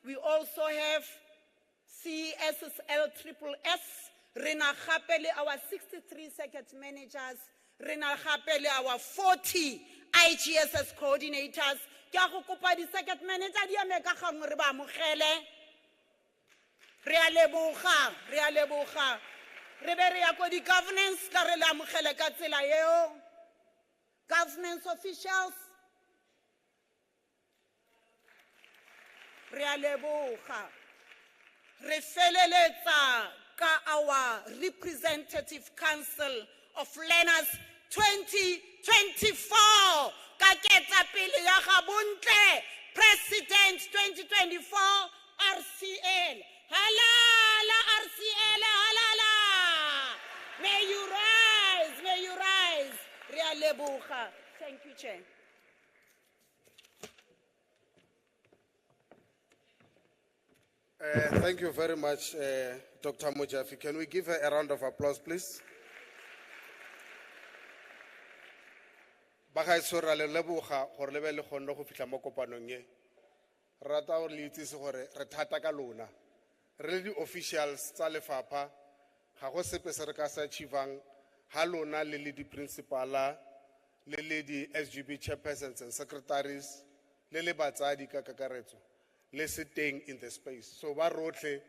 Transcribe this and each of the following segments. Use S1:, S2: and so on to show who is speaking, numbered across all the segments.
S1: We also have CSSL Triple S, Rena Khapele, our 63 circuit managers, Rena Khapele, our 40 IGSS coordinators. Kya go kopa di circuit manager di ameka gangwe re ba amogele. Re a leboga, re a leboga. Re be re ya ko di governance ka re le amogele ka tsela eo. Governance officials, re a leboga. Re feleletsa ka our representative council of learners 2024 ka ketapele ya gabontle president 2024 RCL. Halala RCL, halala. May you rise, may you rise. Re a leboga. Thank you, Chair.
S2: Thank you very much, Dr. Mojafi. Can we give her a round of applause, please? Bagaetsho ra le leboga gore le be le kgonne go fitla mo kopanong e. Rata gore le itsise gore re thata ka lona. Re le di-officials tsa lefapha ga go sepe se re ka se achievang ha lona le le di-principala le le di-SGB chairpersons and secretaries le le batsadi ka kakaretso. Le sitting in the space. So ba rotle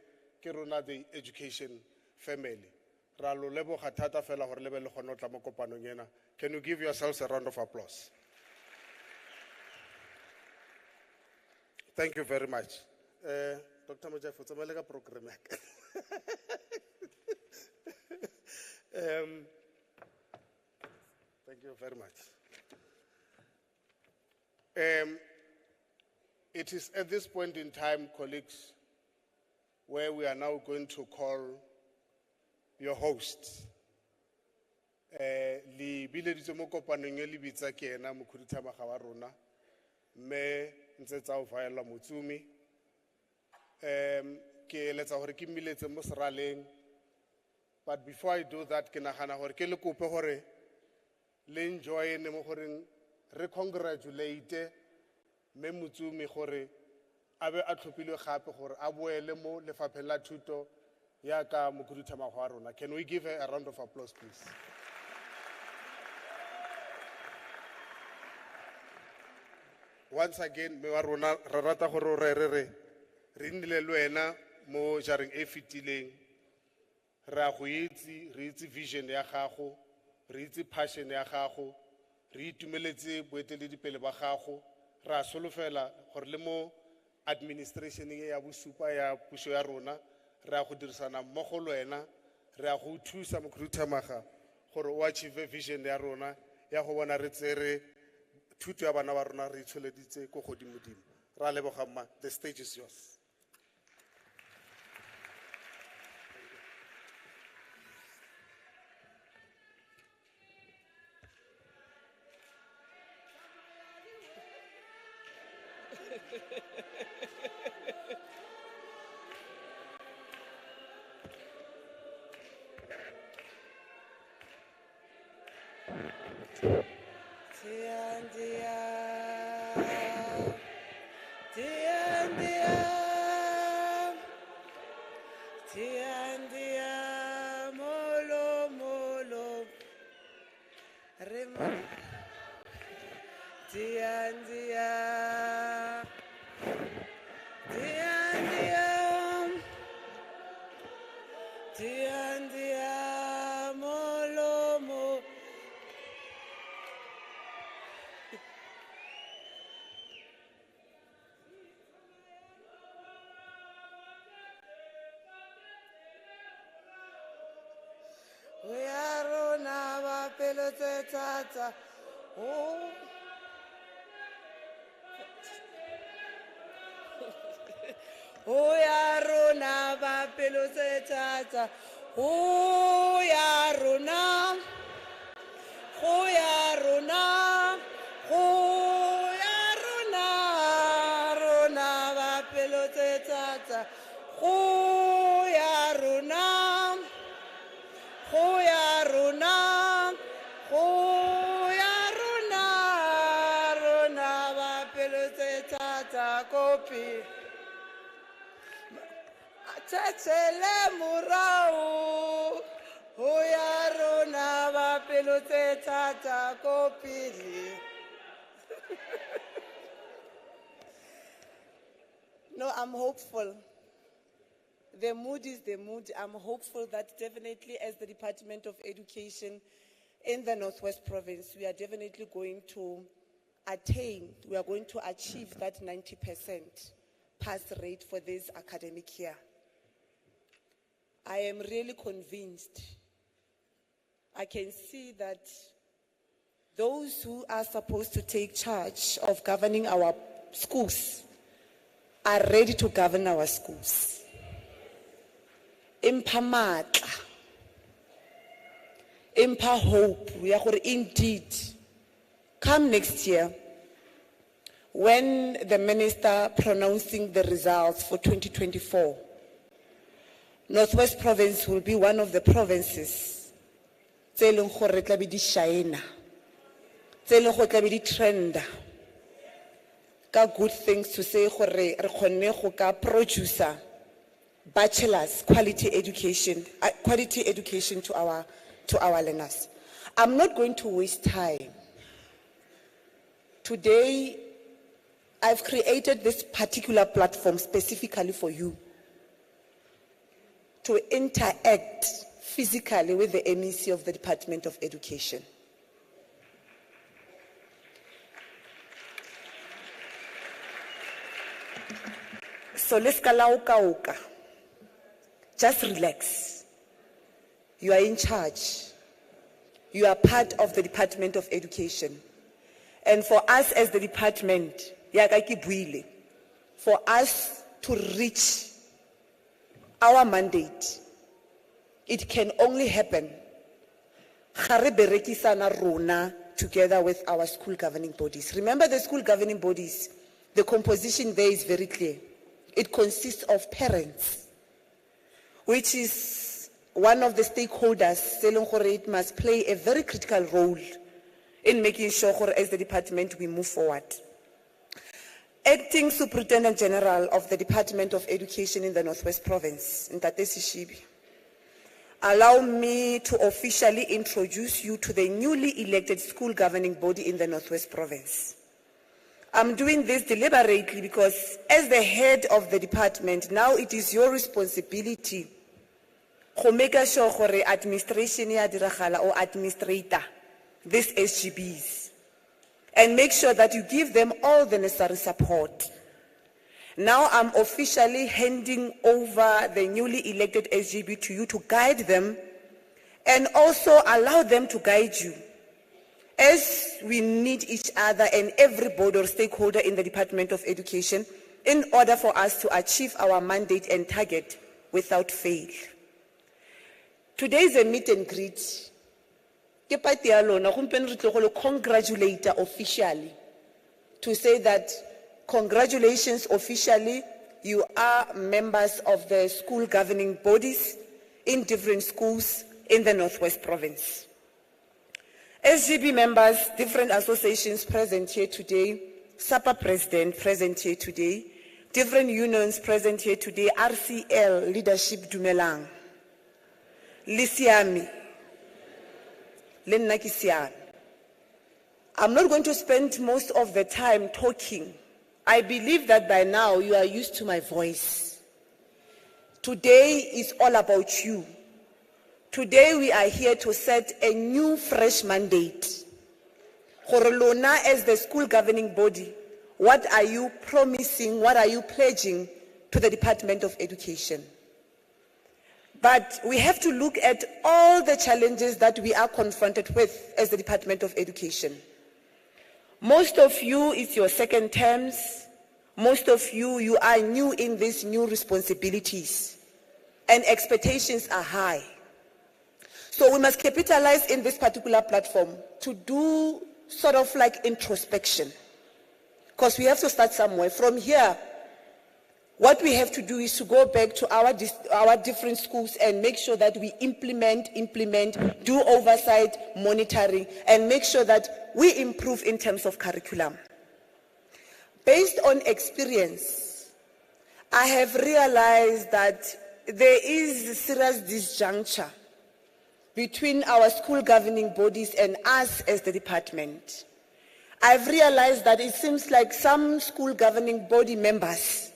S2: ke rona the education family. Ra lo leboga thata fela gore le be le kgone go tla mo kopanong ena. Can you give yourselves a round of applause? Thank you very much. Dr. Mojafi, tsamaya ka program ya ka. Thank you very much. It is at this point in time, colleagues, where we are now going to call your hosts. Li bileditse mo kopanong e le bitsa ke ena mokhuduthamaga wa rona mme Ntsetsa o Vaela Motsumi. Ke letsa gore ke mmiletse mo seraleng, but before I do that ke nagana gore ke le kope gore le enjoy ne mo goreng re congratulate me Motsumi gore a be a tlhophilwe gape gore a boele mo lefapheng la thuto ya ka mokhuduthamaga wa rona. Can we give her a round of applause, please? Once again, me wa rona ra rata gore re nnile le wena mo jareng e fitileng. Ra go itse, re itse vision ya gago, re itse passion ya gago, re itumeletse boeteledipele ba gago. Ra solofela gore le mo administration ya bosupa ya puso ya rona ra go dirisana mmogo le wena, ra go thusa mokhuduthamaga gore o achieve vision ya rona ya go bona re tsere thuto ya bana ba rona re itsholeditse go godimodimo. Ra leboga mma, the stage is yours.
S3: We are on our pelotata. Oh. Oh, yarona ba pelotata. Oh, yarona. Oh, yarona. Oh, yarona. Rona ba pelotata. Oh, yarona. Oh, yarona. Oh, yarona. Rona ba pelotata. Copy. tshele morao ho ya rona ba pelo tse thata ko pele. No, I'm hopeful. The mood is the mood. I'm hopeful that definitely as the Department of Education in the Northwest Province, we are definitely going to we are going to achieve that 90% pass rate for this academic year. I am really convinced. I can see that those who are supposed to take charge of governing our schools are ready to govern our schools. Impa matla, impa hope, we are indeed, come next year, when the minister pronouncing the results for 2024, Northwest Province will be one of the provinces tse leng gore tla be di shine, tse leng gore tla be di trend ka good things to say gore re kgonne go ka producer bachelor's quality education to our learners. I'm not going to waste time. Today, I've created this particular platform specifically for you to interact physically with the MEC of the Department of Education. So let's oka. Just relax. You are in charge. You are part of the Department of Education. And for us as the department, for us to reach our mandate, it can only happen together with our school governing bodies. Remember the school governing bodies, the composition there is very clear. It consists of parents, which is one of the stakeholders. It must play a very critical role in making sure as the department we move forward. Acting Superintendent General of the Department of Education in the Northwest Province, Ntate Sishibi, allow me to officially introduce you to the newly elected school governing body in the Northwest Province. I'm doing this deliberately because as the head of the department, now it is your responsibility to make sure the administration or administrator, these SGBs, and make sure that you give them all the necessary support. Now I'm officially handing over the newly elected SGB to you to guide them and also allow them to guide you, as we need each other and every board or stakeholder in the Department of Education in order for us to achieve our mandate and target without fail. Today is a meet and greet. Congratulate officially to say that congratulations officially, you are members of the school governing bodies in different schools in the Northwest Province. SGB members, different associations present here today, SAPA president present here today, different unions present here today, RCL leadership Dumelang, Lisiami, Lennakisian. I'm not going to spend most of the time talking. I believe that by now you are used to my voice. Today is all about you. Today we are here to set a new fresh mandate. Lona, as the school governing body, what are you promising, what are you pledging to the Department of Education? But we have to look at all the challenges that we are confronted with as the Department of Education. Most of you, it's your second terms. Most of you, you are new in these new responsibilities. And expectations are high. So we must capitalize in this particular platform to do sort of like introspection. Because we have to start somewhere. From here, what we have to do is to go back to our different schools and make sure that we implement, do oversight, monitoring, and make sure that we improve in terms of curriculum. Based on experience, I have realized that there is serious disjuncture between our school governing bodies and us as the department. I've realized that it seems like some school governing body members,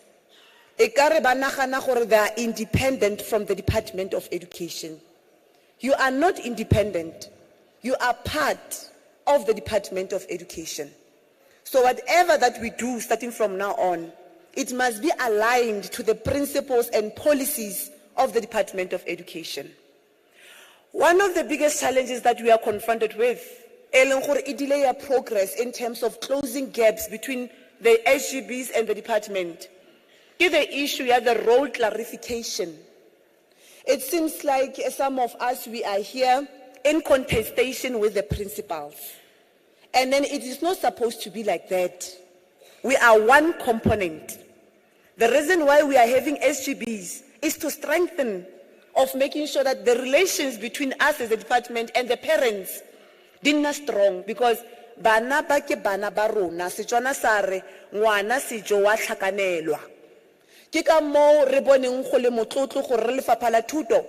S3: ekare ba nagana gore they are independent from the Department of Education. You are not independent. You are part of the Department of Education. So whatever that we do starting from now on, it must be aligned to the principles and policies of the Department of Education. One of the biggest challenges that we are confronted with is delay our progress in terms of closing gaps between the SGBs and the department. Is the issue of the role clarification. It seems like some of us, we are here in contestation with the principals. And then it is not supposed to be like that. We are one component. The reason why we are having SGBs is to strengthen of making sure that the relations between us as a department and the parents are strong, because bana ba ke bana ba rona, Setswana sa re ngwana sejo wa tlhakanelwa. Ke ka mo re boneng go le motlotlo gore re lefapha la thuto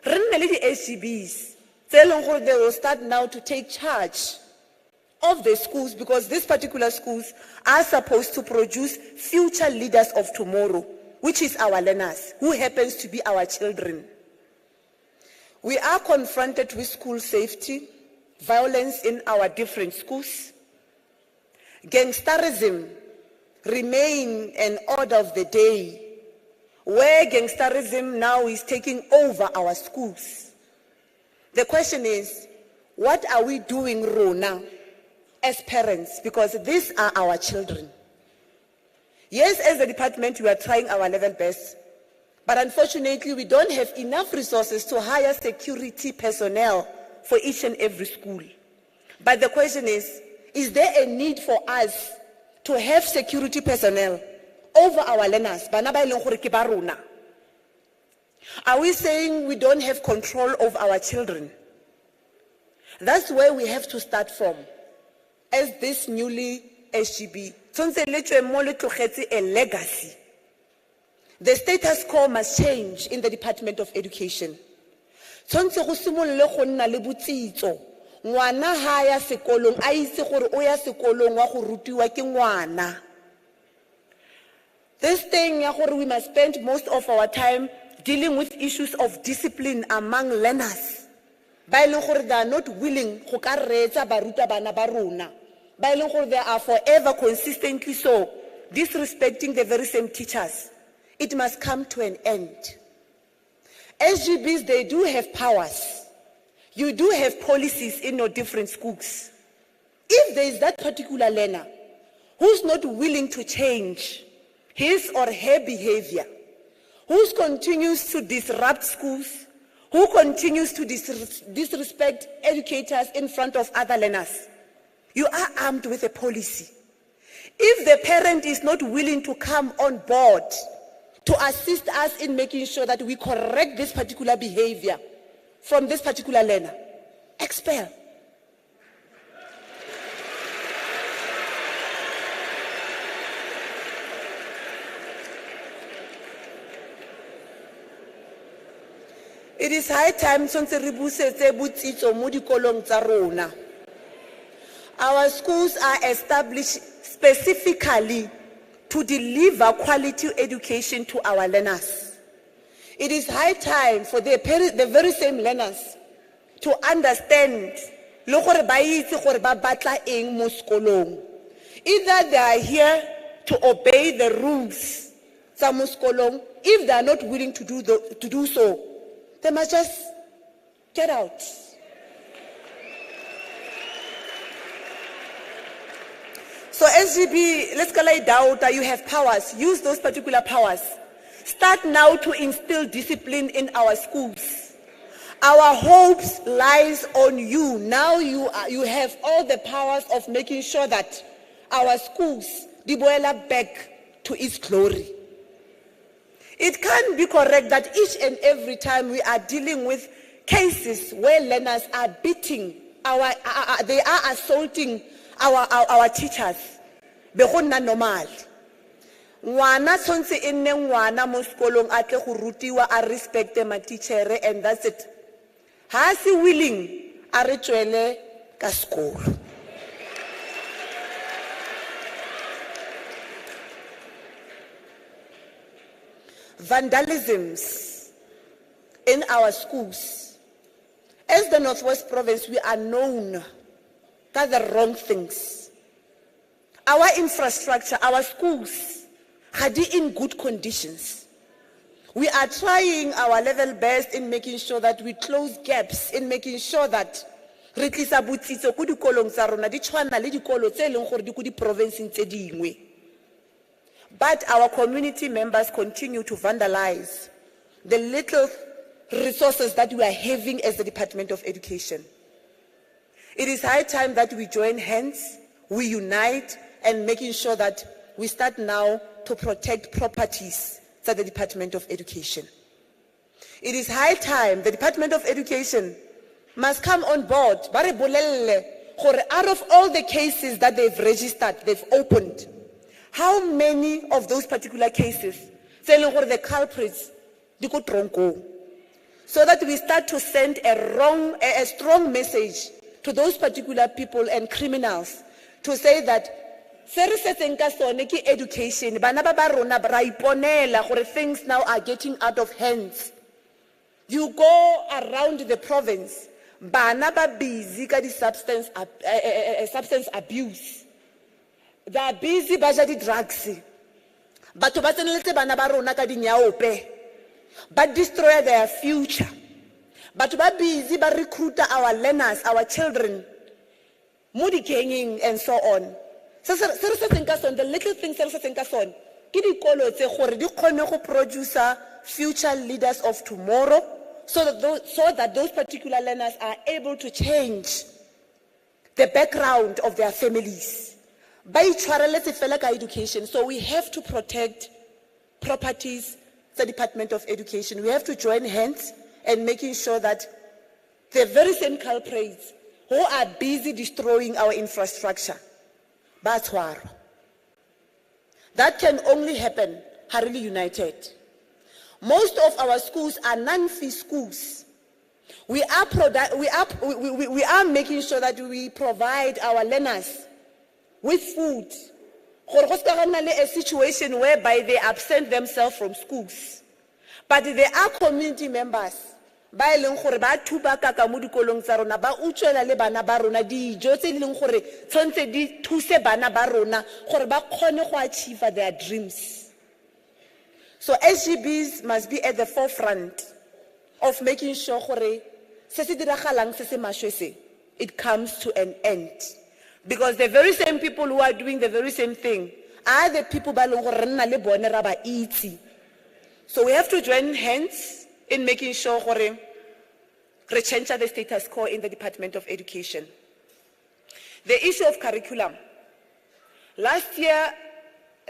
S3: re nne le di SGBs tse leng gore they will start now to take charge of the schools, because these particular schools are supposed to produce future leaders of tomorrow, which is our learners, who happens to be our children. We are confronted with school safety, violence in our different schools. Gangsterism remain an order of the day, where gangsterism now is taking over our schools. The question is, what are we doing wrong now as parents? Because these are our children. Yes, as a department, we are trying our level best, but unfortunately, we don't have enough resources to hire security personnel for each and every school. But the question is there a need for us to have security personnel over our learners? Are we saying we don't have control of our children? That's where we have to start from. As this newly SGB, a legacy. The status quo must change in the Department of Education. Ngwana ha ya sekolong a itse gore o ya sekolong wa go rutiwa ke ngwana. This thing ya gore we must spend most of our time dealing with issues of discipline among learners. Ba ile gore they are not willing go ka reetsa baruta bana ba rona. Ba ile gore they are forever consistently so disrespecting the very same teachers. It must come to an end. SGBs, they do have powers. You do have policies in your different schools. If there is that particular learner who's not willing to change his or her behavior, who continues to disrupt schools, who continues to disrespect educators in front of other learners, you are armed with a policy. If the parent is not willing to come on board to assist us in making sure that we correct this particular behavior from this particular learner, expel. It is high time our schools are established specifically to deliver quality education to our learners. It is high time for the very same learners to understand either they are here to obey the rules. If they are not willing to do so, they must just get out. So SGB, let's lay down that you have powers. Use those particular powers. Start now to instill discipline in our schools. Our hopes lies on you. Now you have all the powers of making sure that our schools diboela back to its glory. It can't be correct that each and every time we are dealing with cases where learners are beating they are assaulting our teachers. Normal. Ngwana tshwantse e nne ngwana mo sekolong a tle go rutiwa a respecte matitjhere, and that's it. Ha se willing a re tswele ka sekolo. Vandalisms in our schools. As the Northwest Province, we are known for the wrong things. Our infrastructure, our schools, are in good conditions. We are trying our level best in making sure that we close gaps, in making sure that re tlisa botsitso ko dikolong tsa rona di tshwana le dikolo tse leng gore di ko di-provinceng tse dingwe. But our community members continue to vandalize the little resources that we are having as the Department of Education. It is high time that we join hands, we unite, and making sure that we start now to protect properties at the Department of Education. It is high time the Department of Education must come on board. Bare bolelle gore out of all the cases that they've registered, they've opened, how many of those particular cases telling gore the culprits di ko tronko, so that we start to send a strong message to those particular people and criminals to say that education, bana ba rona ra iponela gore things now are getting out of hands. You go around the province, bana ba busy ka di substance abuse. They are busy ba ja di drugs. Batho ba tseneletse bana ba rona ka dinyaope, ba destroy their future. Batho ba busy ba recruit our learners, our children, moody ganging and so on. So the little things se re se tseng ka sone ke dikolo tse gore di kgone go produce future leaders of tomorrow, so that those particular learners are able to change the background of their families. Ba itshwareletse fela ka education. So we have to protect properties, the Department of Education. We have to join hands and making sure that the very same culprits who are busy destroying our infrastructure, that can only happen really united. Most of our schools are non-fee schools. We are making sure that we provide our learners with food. A situation whereby they absent themselves from schools. But there are community members ba eleng gore ba thuba ka mo dikolong tsa rona, ba utswela le bana ba rona dijo tse di leng gore tshwantse di thuse bana ba rona gore ba kgone go achieve their dreams. So SGBs must be at the forefront of making sure gore se se diragalang se se maswe se, it comes to an end. Because the very same people who are doing the very same thing are the people ba leng gore re nna le bone ra ba itse. So we have to join hands in making sure gore re change the status quo in the Department of Education. The issue of curriculum. Last year,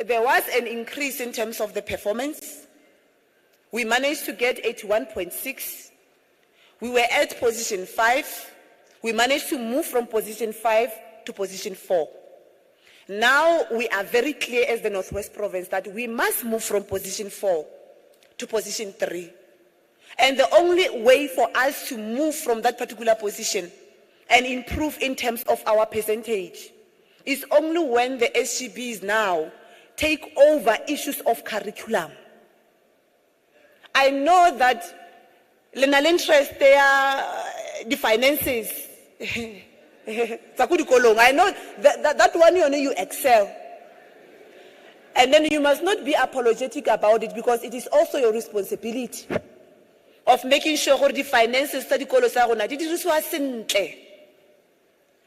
S3: there was an increase in terms of the performance. We managed to get 81.6. We were at position 5. We managed to move from position 5 to position 4. Now we are very clear as the Northwest Province that we must move from position 4 to position 3. And the only way for us to move from that particular position and improve in terms of our percentage is only when the SGBs now take over issues of curriculum. I know that interest there, the finances, I know that one you excel. And then you must not be apologetic about it, because it is also your responsibility of making sure the finances study sentle.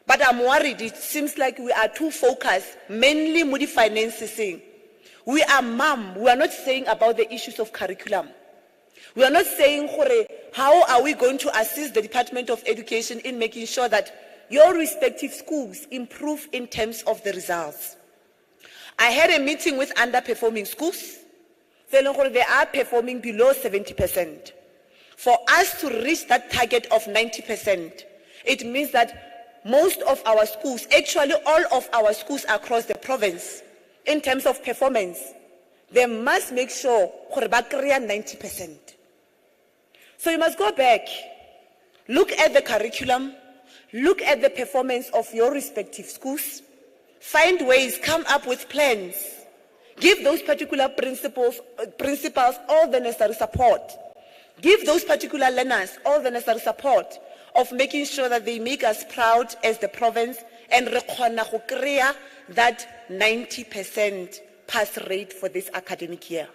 S3: But I'm worried, it seems like we are too focused mainly on the finances. We are we are not saying about the issues of curriculum. We are not saying how are we going to assist the Department of Education in making sure that your respective schools improve in terms of the results. I had a meeting with underperforming schools. They are performing below 70%. For us to reach that target of 90%, it means that most of our schools, actually all of our schools across the province, in terms of performance, they must make sure gore ba kry-a 90%. So you must go back, look at the curriculum, look at the performance of your respective schools, find ways, come up with plans, give those particular principals all the necessary support, give those particular learners all the necessary support of making sure that they make us proud as the province and re kgona go kry-a that 90% pass rate for this academic year.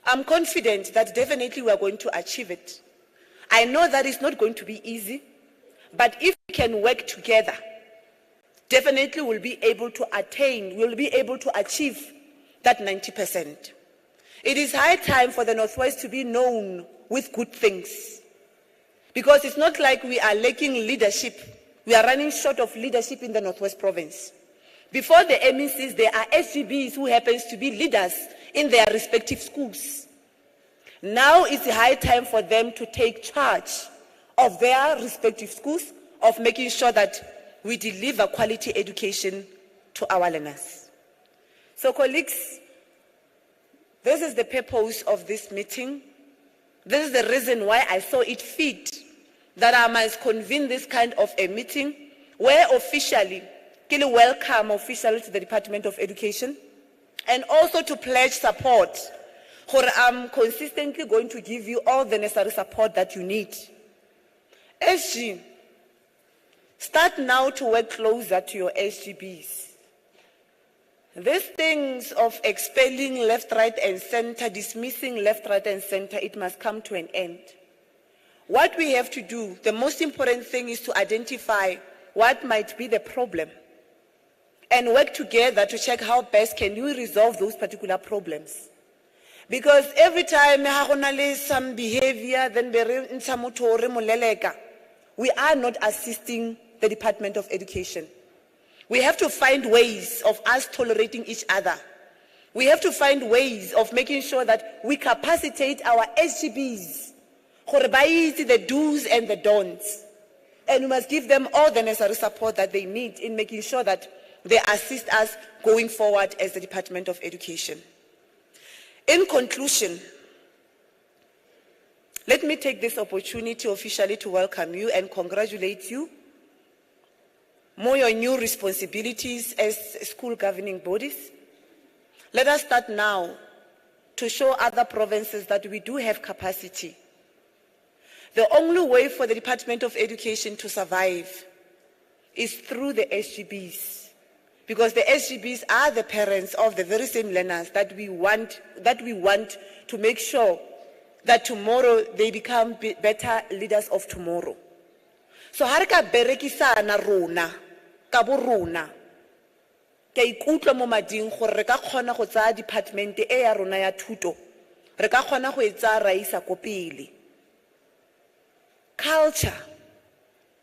S3: I'm confident that definitely we are going to achieve it. I know that it's not going to be easy, but if we can work together, definitely we'll be able to achieve that 90%. It is high time for the Northwest to be known with good things, because it's not like we are lacking leadership. We are running short of leadership in the Northwest Province. Before the MECs, there are SGBs who happens to be leaders in their respective schools. Now it's high time for them to take charge of their respective schools, of making sure that we deliver quality education to our learners. So colleagues, this is the purpose of this meeting. This is the reason why I saw it fit that I must convene this kind of a meeting where officially, welcome officially to the Department of Education, and also to pledge support. I'm consistently going to give you all the necessary support that you need. SG, start now to work closer to your SGBs. These things of expelling left, right, and center, dismissing left, right, and center, it must come to an end. What we have to do, the most important thing is to identify what might be the problem and work together to check how best can we resolve those particular problems. Because every time some behavior, then we are not assisting the Department of Education. We have to find ways of us tolerating each other. We have to find ways of making sure that we capacitate our SGBs, the do's and the don'ts. And we must give them all the necessary support that they need in making sure that they assist us going forward as the Department of Education. In conclusion, let me take this opportunity officially to welcome you and congratulate you on your new responsibilities as school governing bodies. Let us start now to show other provinces that we do have capacity. The only way for the Department of Education to survive is through the SGBs, because the SGBs are the parents of the very same learners that we want to make sure that tomorrow they become better leaders of tomorrow. So harika berekisana rona ka bo rona ke ikutlwa mo mading gore re ka kgona go tsaya department e ya rona ya thuto re ka kgona go etsa raisa ko pele. Culture.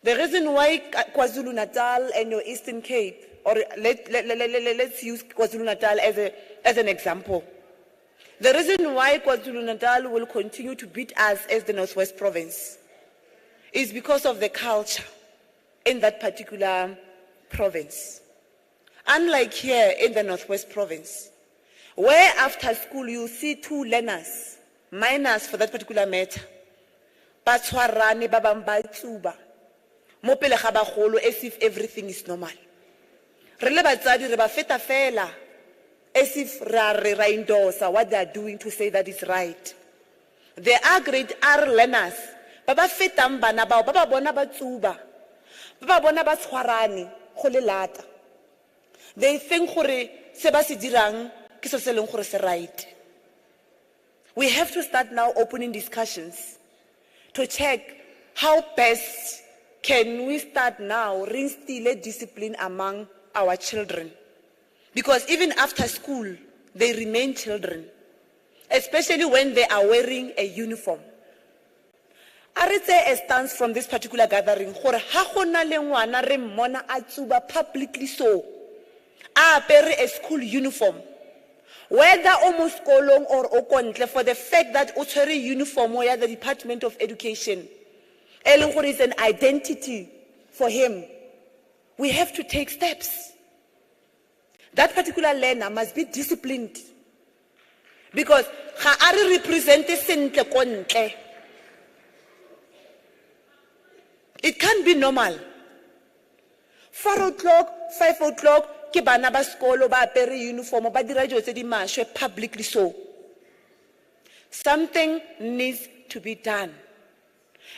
S3: The reason why KwaZulu-Natal and your Eastern Cape, or let's use KwaZulu-Natal as an example. The reason why KwaZulu-Natal will continue to beat us as the Northwest Province is because of the culture in that particular province. Unlike here in the Northwest Province, where after school you see two learners, minors for that particular matter, batshwarane ba bang ba tsuba mo pele ga bagolo as if everything is normal. Re le batsadi re ba feta fela as if ra endorse what they are doing to say that is right. There are grade R learners ba ba fetang bana bao ba ba bona ba tsuba ba ba bona ba tshwarane go le lata. They think gore se ba se dirang ke se se leng gore se right. We have to start now opening discussions to check how best can we start now reinstill discipline among our children. Because even after school, they remain children, especially when they are wearing a uniform. I read a stance from this particular gathering, gore ha gona le ngwana re mmona a tsuba publicly so, a apere a school uniform, whether almost kolong or okontle, for the fact that o tshwere uniform ya the Department of Education, eleng is an identity for him. We have to take steps. That particular learner must be disciplined Because ga a re represent sentle ko ntle. It can't be normal. 4 o'clock, 5 o'clock, ke bana ba skolo ba apere uniform, ba dira dilo tse di maswe publicly so. Something needs to be done.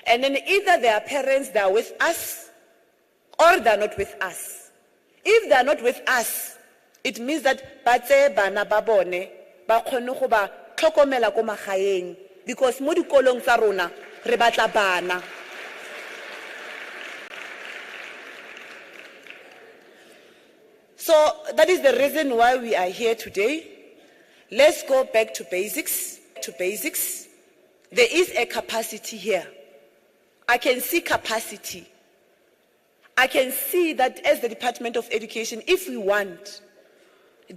S3: And then either their parents, they are with us, or they are not with us. If they are not with us, it means that ba tse bana ba bone, ba kgone go ba tlhokomela ko magaeng, because mo dikolong tsa rona re batla bana. So that is the reason why we are here today. Let's go back to basics. There is a capacity here. I can see capacity. I can see that as the Department of Education, if we want,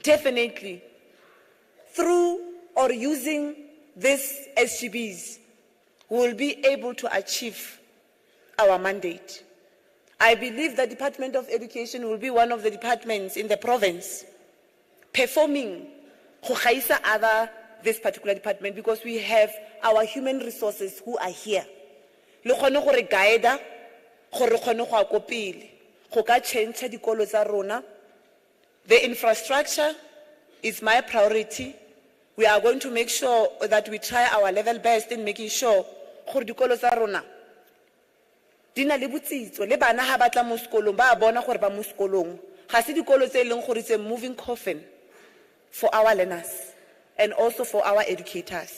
S3: definitely, through or using these SGBs, we will be able to achieve our mandate. I believe the Department of Education will be one of the departments in the province performing go gaisa other this particular department, because we have our human resources who are here. Le kgone go re guide, gore kgone go akopile, go ka change dikolo tsa rona. The infrastructure is my priority. We are going to make sure that we try our level best in making sure gore dikolo tsa rona dina le botsitso, le bana ha batla mo sekolong ba bona gore ba mo sekolong. Ga se dikolo tse leng gore it's a moving coffin for our learners and also for our educators.